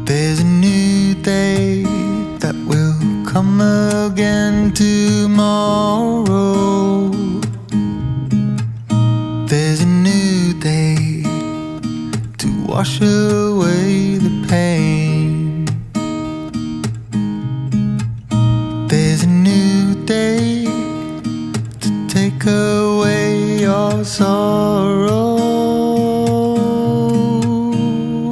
There's a new day that will come again tomorrow. There's a new day to wash away the pain. There's a new day to take away your sorrow.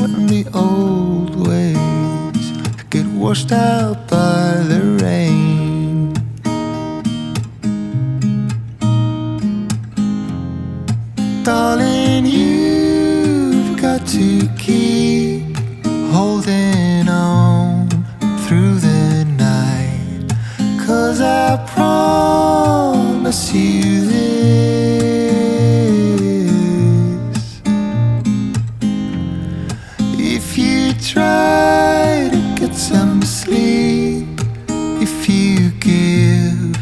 And the old ways get washed out by the rain. Darling, you've got to keep holding on through the night, 'cause I promise you this: if you try to get some sleep, if you give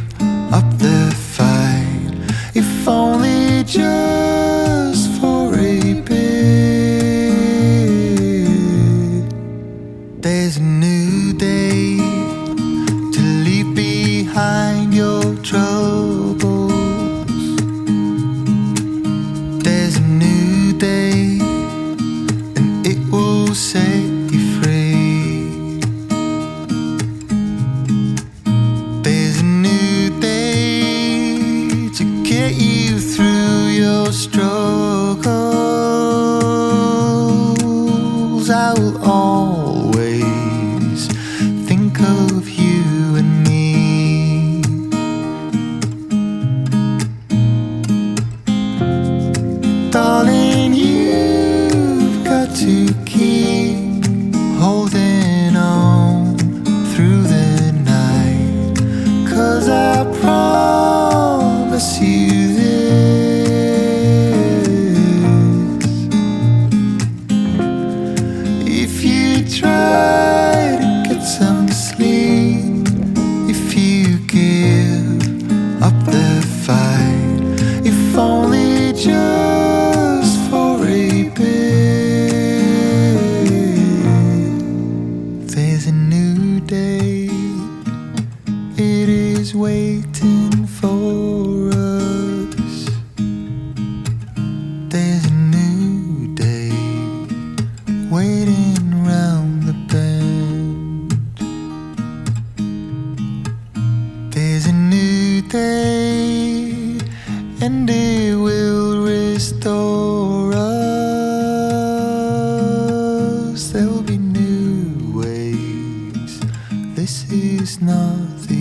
up the fight, if only just for a bit, there's a new day to leave behind your troubles. There's a new day, it is waiting for us. There's a new day waiting round the bend. There's a new day and it will restore us. There will be new ways. This is not the